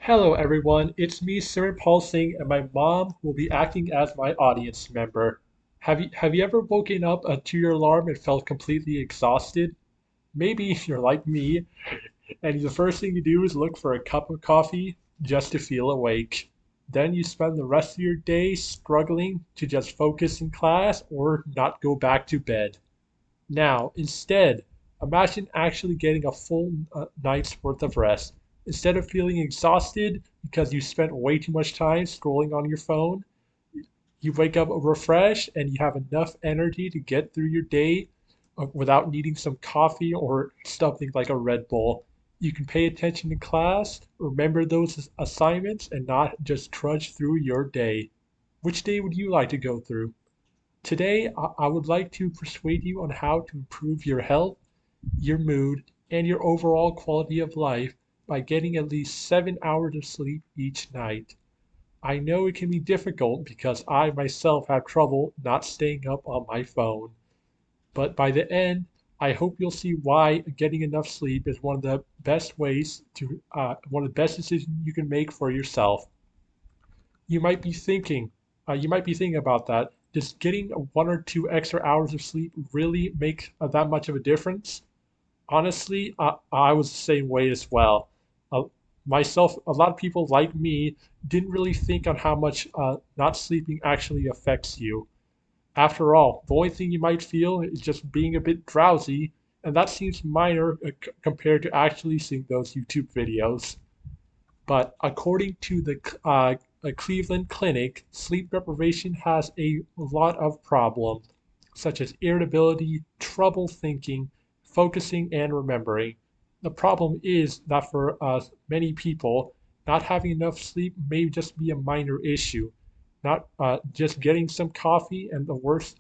Hello everyone, it's me, Paul Singh, and my mom will be acting as my audience member. Have you ever woken up to your alarm and felt completely exhausted? Maybe you're like me, and the first thing you do is look for a cup of coffee just to feel awake. Then you spend the rest of your day struggling to just focus in class or not go back to bed. Now, instead, imagine actually getting a full night's worth of rest. Instead of feeling exhausted because you spent way too much time scrolling on your phone, you wake up refreshed and you have enough energy to get through your day without needing some coffee or something like a Red Bull. You can pay attention in class, remember those assignments, and not just trudge through your day. Which day would you like to go through? Today, I would like to persuade you on how to improve your health, your mood, and your overall quality of life by getting at least 7 hours of sleep each night. I know it can be difficult because I myself have trouble not staying up on my phone, but by the end, I hope you'll see why getting enough sleep is one of the best ways to, one of the best decisions you can make for yourself. You might be thinking, you might be thinking about that. Does getting 1 or 2 extra hours of sleep really make that much of a difference? Honestly, I was the same way as well. Uh, Myself, a lot of people like me didn't really think on how much not sleeping actually affects you. After all, the only thing you might feel is just being a bit drowsy, and that seems minor compared to actually seeing those YouTube videos. But according to the Cleveland Clinic, sleep deprivation has a lot of problems, such as irritability, trouble thinking, focusing, and remembering. The problem is that for many people, not having enough sleep may just be a minor issue. Not just getting some coffee and the worst,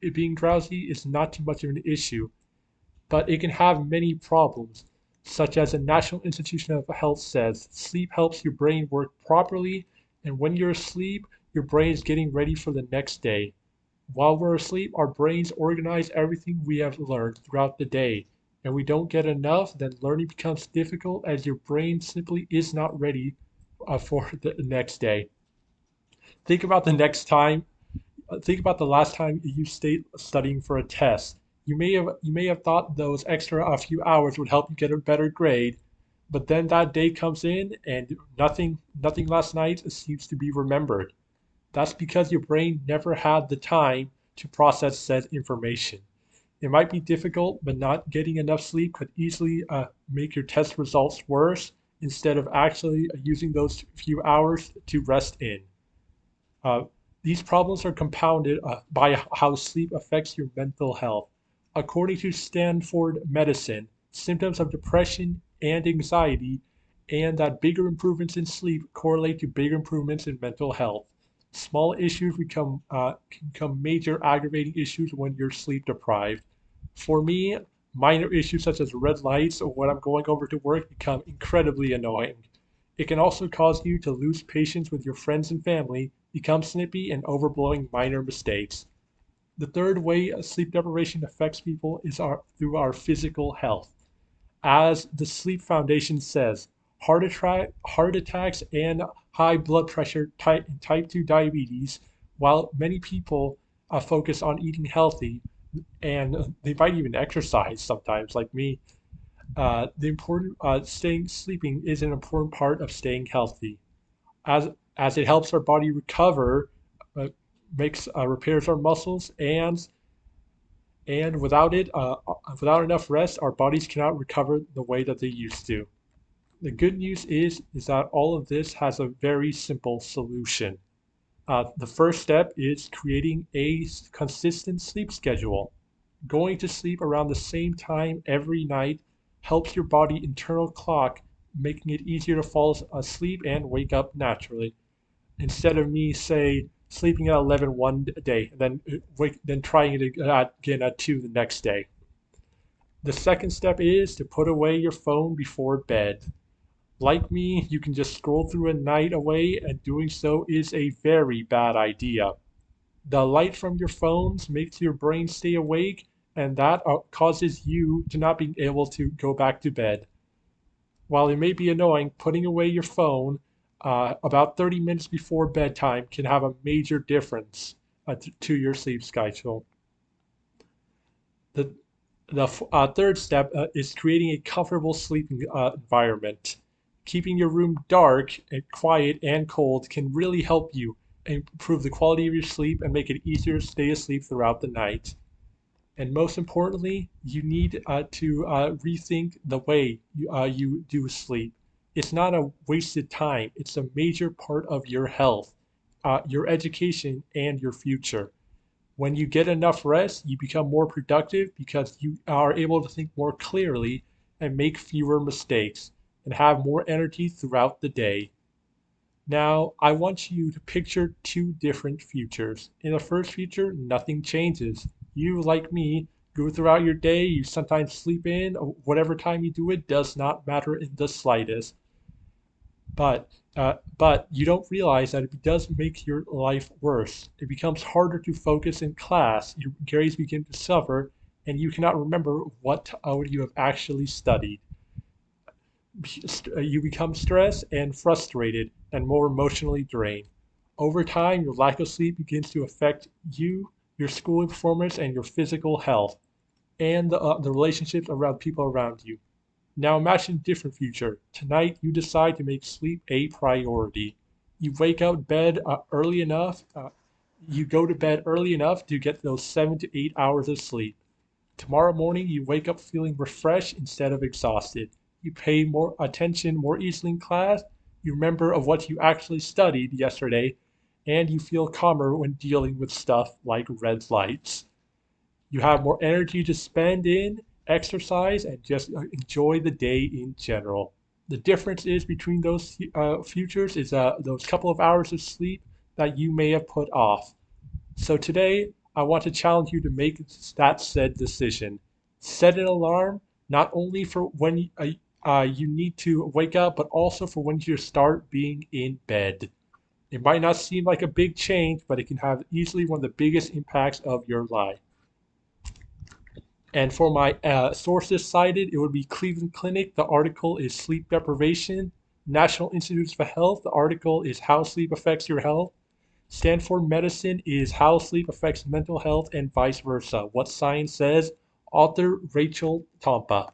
it being drowsy is not too much of an issue, but it can have many problems, such as the National Institution of Health says sleep helps your brain work properly, and when you're asleep, your brain is getting ready for the next day. While we're asleep, our brains organize everything we have learned throughout the day, and we don't get enough, then learning becomes difficult as your brain simply is not ready for the next day. Think about the next time think about the last time you stayed studying for a test. You may have thought those extra a few hours would help you get a better grade, but then that day comes in and nothing last night seems to be remembered. That's because your brain never had the time to process said information. It might be difficult, but not getting enough sleep could easily make your test results worse instead of actually using those few hours to rest in. Uh, these problems are compounded by how sleep affects your mental health. According to Stanford Medicine, symptoms of depression and anxiety, and that bigger improvements in sleep correlate to bigger improvements in mental health. Small issues can become major aggravating issues when you're sleep deprived. For me, minor issues such as red lights or when I'm going over to work become incredibly annoying. It can also cause you to lose patience with your friends and family, become snippy, and overblowing minor mistakes. The third way sleep deprivation affects people is through our physical health. As the Sleep Foundation says, heart attacks and high blood pressure type 2 diabetes, while many people focus on eating healthy and they might even exercise sometimes, like me, the important staying sleeping is an important part of staying healthy, as as it helps our body recover, uh, makes repairs our muscles, and without enough rest, our bodies cannot recover the way that they used to. The good news is that all of this has a very simple solution. The first step is creating a consistent sleep schedule. Going to sleep around the same time every night helps your body internal clock, making it easier to fall asleep and wake up naturally. Instead of me, say, sleeping at 11 one day, and then trying it again at 2 the next day. The second step is to put away your phone before bed. Like me, you can just scroll through a night away, and doing so is a very bad idea. The light from your phones makes your brain stay awake, and that causes you to not be able to go back to bed. While it may be annoying, putting away your phone about 30 minutes before bedtime can have a major difference to your sleep schedule. The, the third step is creating a comfortable sleeping environment. Keeping your room dark and quiet and cold can really help you improve the quality of your sleep and make it easier to stay asleep throughout the night. And most importantly, you need to rethink the way you do sleep. It's not a wasted time, it's a major part of your health, your education, and your future. When you get enough rest, you become more productive because you are able to think more clearly and make fewer mistakes and have more energy throughout the day. Now, I want you to picture two different futures. In the first future, nothing changes. You, like me, go throughout your day, you sometimes sleep in, whatever time you do it does not matter in the slightest. But you don't realize that it does make your life worse. It becomes harder to focus in class. Your grades begin to suffer, and you cannot remember what you have actually studied. You become stressed and frustrated and more emotionally drained. Over time, your lack of sleep begins to affect you, your school performance, and your physical health, and the relationships around people around you. Now imagine a different future. Tonight, you decide to make sleep a priority. You wake up bed early enough. You go to bed early enough to get those 7 to 8 hours of sleep. Tomorrow morning, you wake up feeling refreshed instead of exhausted. You pay more attention more easily in class. You remember of what you actually studied yesterday, and you feel calmer when dealing with stuff like red lights. You have more energy to spend in exercise and just enjoy the day in general. The difference is between those futures is those couple of hours of sleep that you may have put off. So today, I want to challenge you to make that said decision. Set an alarm not only for when you need to wake up, but also for when you start being in bed. It might not seem like a big change, but it can have easily one of the biggest impacts of your life. And for my sources cited, it would be Cleveland Clinic. The article is Sleep Deprivation. National Institutes for Health. The article is How Sleep Affects Your Health. Stanford Medicine is How Sleep Affects Mental Health and Vice Versa. What Science Says. Author Rachel Tompa.